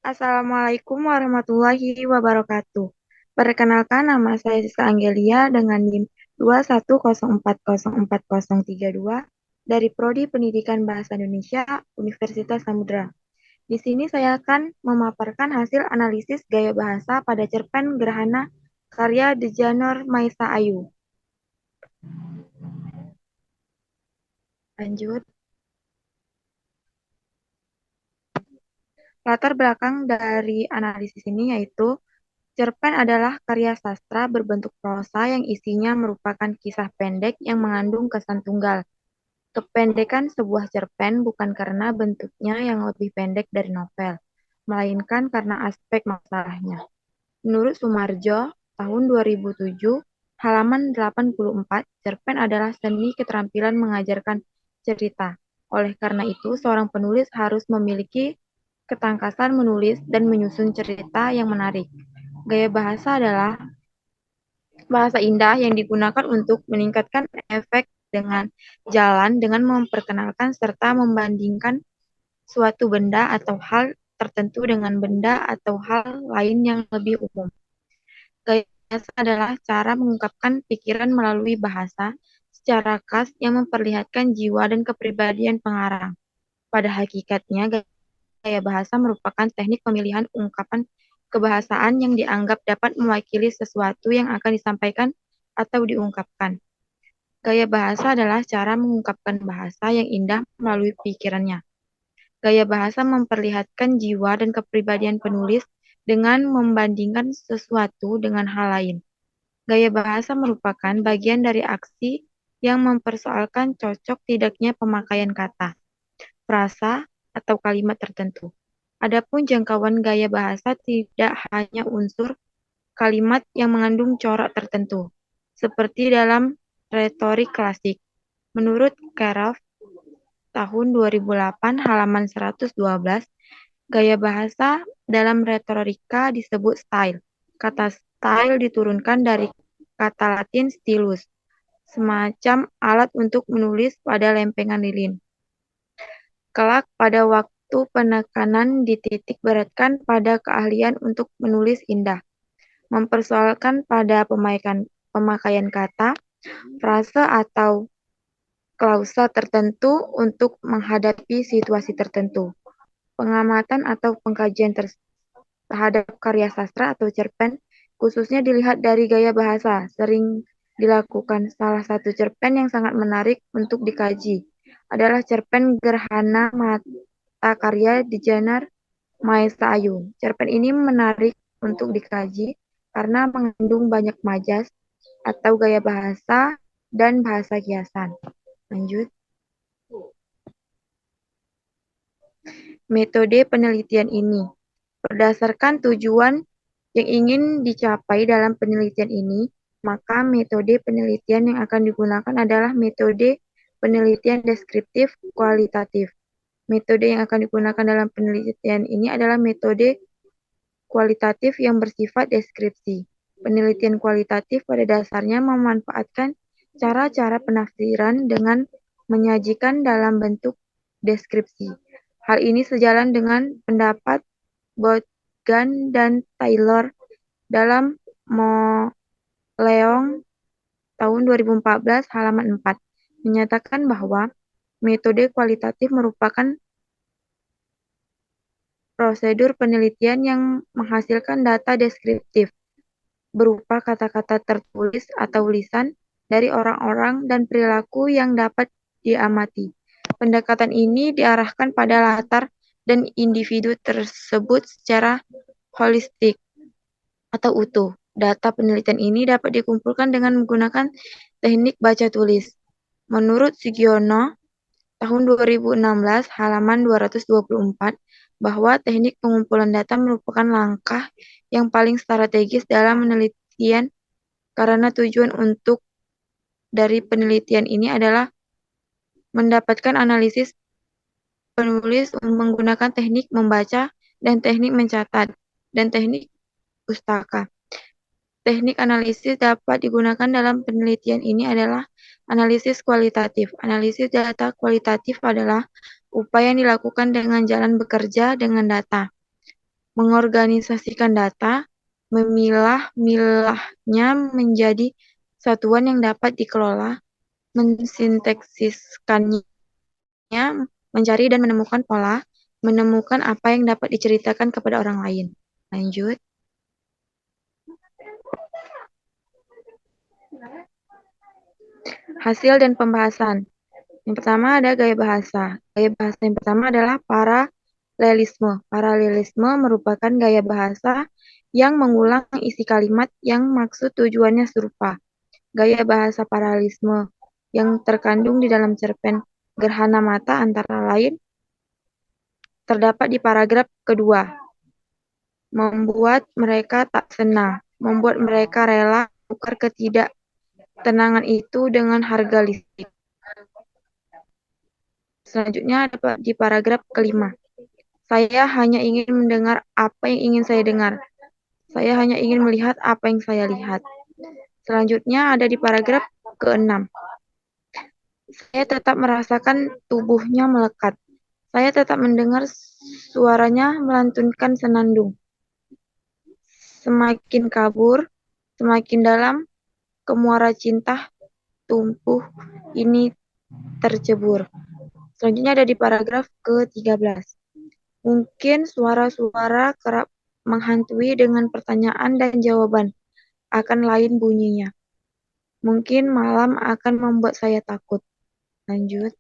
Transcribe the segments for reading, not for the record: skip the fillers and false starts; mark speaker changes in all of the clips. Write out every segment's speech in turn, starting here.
Speaker 1: Assalamualaikum warahmatullahi wabarakatuh. Perkenalkan, nama saya Siska Anggelia dengan NIM 210404032 dari Prodi Pendidikan Bahasa Indonesia Universitas Samudra. Di sini saya akan memaparkan hasil analisis gaya bahasa pada cerpen Gerhana karya Dejanur Maesa Ayu. Lanjut. Latar belakang dari analisis ini yaitu cerpen adalah karya sastra berbentuk prosa yang isinya merupakan kisah pendek yang mengandung kesan tunggal. Kependekan sebuah cerpen bukan karena bentuknya yang lebih pendek dari novel, melainkan karena aspek masalahnya. Menurut Sumarjo, tahun 2007, halaman 84, cerpen adalah seni keterampilan mengajarkan cerita. Oleh karena itu, seorang penulis harus memiliki ketangkasan menulis dan menyusun cerita yang menarik. Gaya bahasa adalah bahasa indah yang digunakan untuk meningkatkan efek dengan jalan dengan memperkenalkan serta membandingkan suatu benda atau hal tertentu dengan benda atau hal lain yang lebih umum. Gaya bahasa adalah cara mengungkapkan pikiran melalui bahasa secara khas yang memperlihatkan jiwa dan kepribadian pengarang. Pada hakikatnya, gaya bahasa merupakan teknik pemilihan ungkapan kebahasaan yang dianggap dapat mewakili sesuatu yang akan disampaikan atau diungkapkan. Gaya bahasa adalah cara mengungkapkan bahasa yang indah melalui pikirannya. Gaya bahasa memperlihatkan jiwa dan kepribadian penulis dengan membandingkan sesuatu dengan hal lain. Gaya bahasa merupakan bagian dari aksi yang mempersoalkan cocok tidaknya pemakaian kata, frasa, atau kalimat tertentu. Adapun jangkauan gaya bahasa tidak hanya unsur kalimat yang mengandung corak tertentu, seperti dalam retorik klasik. Menurut Karov, tahun 2008, halaman 112, gaya bahasa dalam retorika disebut style. Kata style diturunkan dari kata Latin stilus, semacam alat untuk menulis pada lempengan lilin. Kelak pada waktu penekanan dititik beratkan pada keahlian untuk menulis indah, mempersoalkan pada pemakaian kata, frase atau klausa tertentu untuk menghadapi situasi tertentu. Pengamatan atau pengkajian terhadap karya sastra atau cerpen khususnya dilihat dari gaya bahasa sering dilakukan. Salah satu cerpen yang sangat menarik untuk dikaji adalah cerpen Gerhana Mata karya Dejanar Maesa Ayu. Cerpen ini menarik untuk dikaji karena mengandung banyak majas atau gaya bahasa dan bahasa kiasan. Lanjut. Metode penelitian ini. Berdasarkan tujuan yang ingin dicapai dalam penelitian ini, maka metode penelitian yang akan digunakan adalah metode penelitian deskriptif kualitatif. Metode yang akan digunakan dalam penelitian ini adalah metode kualitatif yang bersifat deskripsi. Penelitian kualitatif pada dasarnya memanfaatkan cara-cara penafsiran dengan menyajikan dalam bentuk deskripsi. Hal ini sejalan dengan pendapat Botgan dan Taylor dalam Moleong tahun 2014 halaman 4 menyatakan bahwa metode kualitatif merupakan prosedur penelitian yang menghasilkan data deskriptif berupa kata-kata tertulis atau lisan dari orang-orang dan perilaku yang dapat diamati. Pendekatan ini diarahkan pada latar dan individu tersebut secara holistik atau utuh. Data penelitian ini dapat dikumpulkan dengan menggunakan teknik baca tulis. Menurut Sugiono, tahun 2016, halaman 224, bahwa teknik pengumpulan data merupakan langkah yang paling strategis dalam penelitian karena tujuan untuk dari penelitian ini adalah mendapatkan analisis penulis menggunakan teknik membaca dan teknik mencatat dan teknik pustaka. Teknik analisis dapat digunakan dalam penelitian ini adalah analisis kualitatif. Analisis data kualitatif adalah upaya yang dilakukan dengan jalan bekerja dengan data. mengorganisasikan data, memilah-milahnya menjadi satuan yang dapat dikelola, mensinteksiskannya, mencari dan menemukan pola, menemukan apa yang dapat diceritakan kepada orang lain. Lanjut. Hasil dan pembahasan. Yang pertama ada gaya bahasa. Gaya bahasa yang pertama adalah paralelisme. Paralelisme merupakan gaya bahasa yang mengulang isi kalimat yang maksud tujuannya serupa. Gaya bahasa paralelisme yang terkandung di dalam cerpen Gerhana Mata antara lain terdapat di paragraf kedua. Membuat mereka tak senang, membuat mereka rela tukar ketidaktenangan itu dengan harga listrik. Selanjutnya ada di paragraf kelima. Saya hanya ingin mendengar apa yang ingin saya dengar. Saya hanya ingin melihat apa yang saya lihat. Selanjutnya ada di paragraf ke-6. Saya tetap merasakan tubuhnya melekat. Saya tetap mendengar suaranya melantunkan senandung. Semakin kabur, semakin dalam, ke muara cinta tumbuh ini tercebur. Selanjutnya ada di paragraf ke-13. Mungkin suara-suara kerap menghantui dengan pertanyaan dan jawaban akan lain bunyinya. Mungkin malam akan membuat saya takut. Lanjut.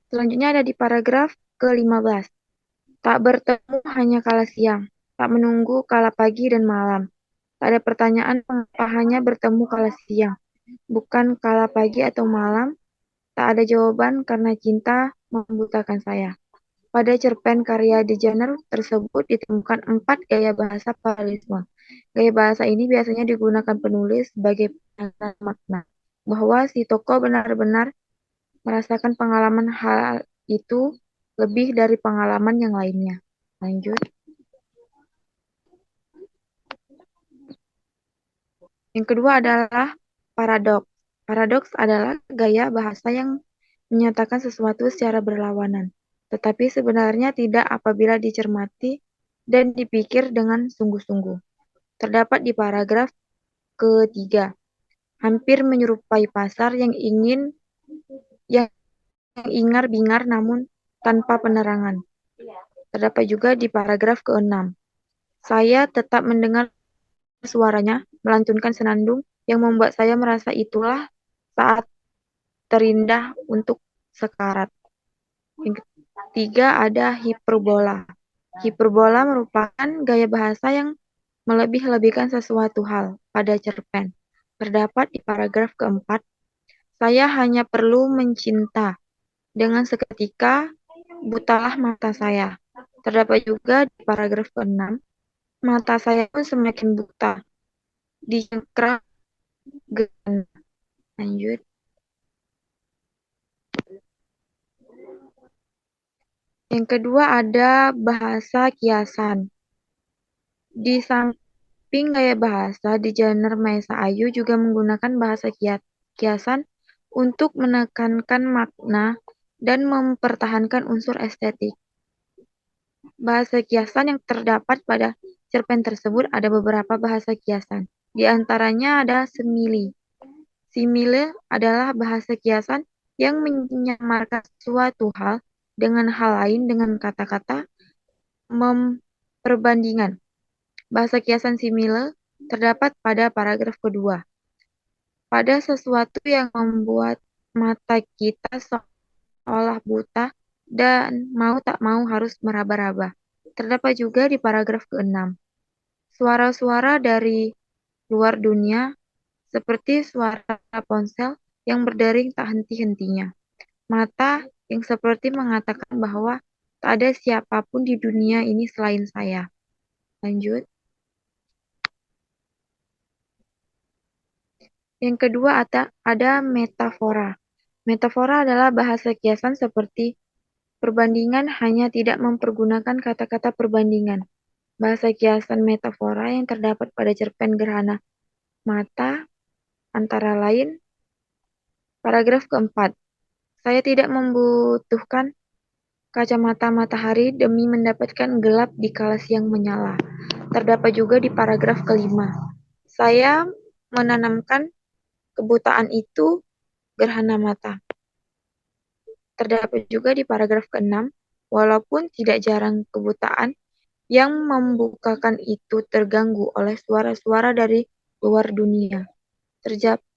Speaker 1: Selanjutnya ada di paragraf ke-15. Tak bertemu hanya kala siang, tak menunggu kala pagi dan malam. Tak ada pertanyaan mengapa hanya bertemu kala siang, bukan kala pagi atau malam. Tak ada jawaban karena cinta membutakan saya. Pada cerpen karya Dejaner tersebut ditemukan 4 gaya bahasa paralelisme. Gaya bahasa ini biasanya digunakan penulis sebagai penanda makna, bahwa si tokoh benar-benar merasakan pengalaman hal itu lebih dari pengalaman yang lainnya. Lanjut. Yang kedua adalah paradoks. Paradoks adalah gaya bahasa yang menyatakan sesuatu secara berlawanan, tetapi sebenarnya tidak apabila dicermati dan dipikir dengan sungguh-sungguh. Terdapat di paragraf ketiga. Hampir menyerupai pasar yang ingar-bingar namun tanpa penerangan. Terdapat juga di paragraf ke-6. Saya tetap mendengar suaranya melantunkan senandung yang membuat saya merasa itulah saat terindah untuk sekarat. Yang ketiga ada hiperbola. Hiperbola merupakan gaya bahasa yang melebih-lebihkan sesuatu hal pada cerpen. Terdapat di paragraf keempat. Saya hanya perlu mencinta. Dengan seketika, butalah mata saya. Terdapat juga di paragraf ke-6. Mata saya pun semakin buta. Dicengkram gana. Lanjut. Yang kedua ada bahasa kiasan. Di samping gaya bahasa, Dejaner Maesa Ayu juga menggunakan bahasa kiasan untuk menekankan makna dan mempertahankan unsur estetik. Bahasa kiasan yang terdapat pada cerpen tersebut ada beberapa bahasa kiasan. Di antaranya ada simile. Simile adalah bahasa kiasan yang menyamarkan suatu hal dengan hal lain dengan kata-kata memperbandingan. Bahasa kiasan simile terdapat pada paragraf kedua. Pada sesuatu yang membuat mata kita seolah buta dan mau tak mau harus meraba-raba. Terdapat juga di paragraf ke-6. Suara-suara dari luar dunia seperti suara ponsel yang berdering tak henti-hentinya. Mata yang seperti mengatakan bahwa tak ada siapapun di dunia ini selain saya. Lanjut. Yang kedua ada metafora. Metafora adalah bahasa kiasan seperti perbandingan hanya tidak mempergunakan kata-kata perbandingan. Bahasa kiasan metafora yang terdapat pada cerpen Gerhana Mata antara lain paragraf keempat. Saya tidak membutuhkan kacamata matahari demi mendapatkan gelap di kala siang menyala. Terdapat juga di paragraf kelima. Saya menanamkan kebutaan itu gerhana mata. Terdapat juga di paragraf keenam, walaupun tidak jarang kebutaan yang membukakan itu terganggu oleh suara-suara dari luar dunia.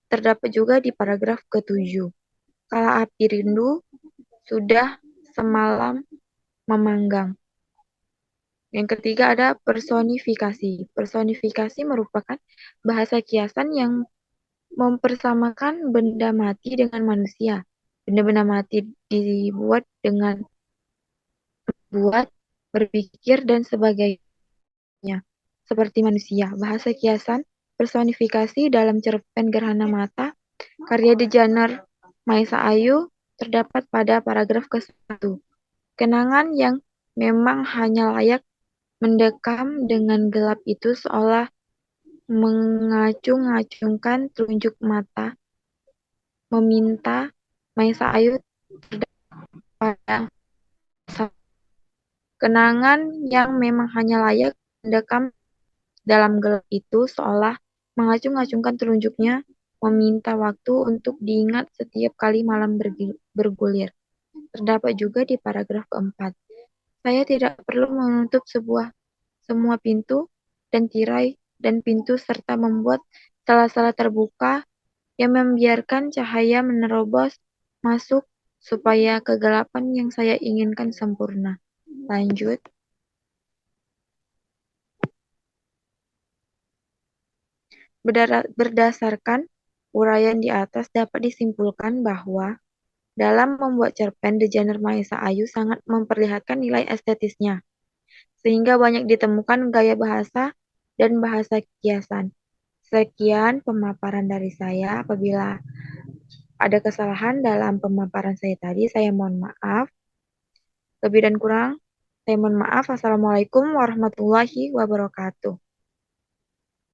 Speaker 1: Terdapat juga di paragraf ketujuh. Kala api rindu sudah semalam memanggang. Yang ketiga ada personifikasi. Personifikasi merupakan bahasa kiasan yang mempersamakan benda mati dengan manusia. Benda-benda mati dibuat dengan buat, berpikir, dan sebagainya, seperti manusia. Bahasa kiasan personifikasi dalam cerpen Gerhana Mata, karya desainer Maisa Ayu, terdapat pada paragraf ke-1. Kenangan yang memang hanya layak mendekam dengan gelap itu seolah mengacung-acungkan telunjuk mata, meminta Maisa Ayu pada kenangan yang memang hanya layak mendekam dalam gelap itu seolah mengacung-acungkan telunjuknya, meminta waktu untuk diingat setiap kali malam bergulir. Terdapat juga di paragraf keempat. Saya tidak perlu menutup semua pintu dan tirai dan pintu serta membuat salah-salah terbuka yang membiarkan cahaya menerobos masuk supaya kegelapan yang saya inginkan sempurna. Lanjut. Berdasarkan uraian di atas dapat disimpulkan bahwa dalam membuat cerpen, desainer Maesa Ayu sangat memperlihatkan nilai estetisnya, sehingga banyak ditemukan gaya bahasa dan bahasa kiasan. Sekian pemaparan dari saya. Apabila ada kesalahan dalam pemaparan saya tadi, saya mohon maaf. Lebih dan kurang, saya mohon maaf. Assalamualaikum warahmatullahi wabarakatuh.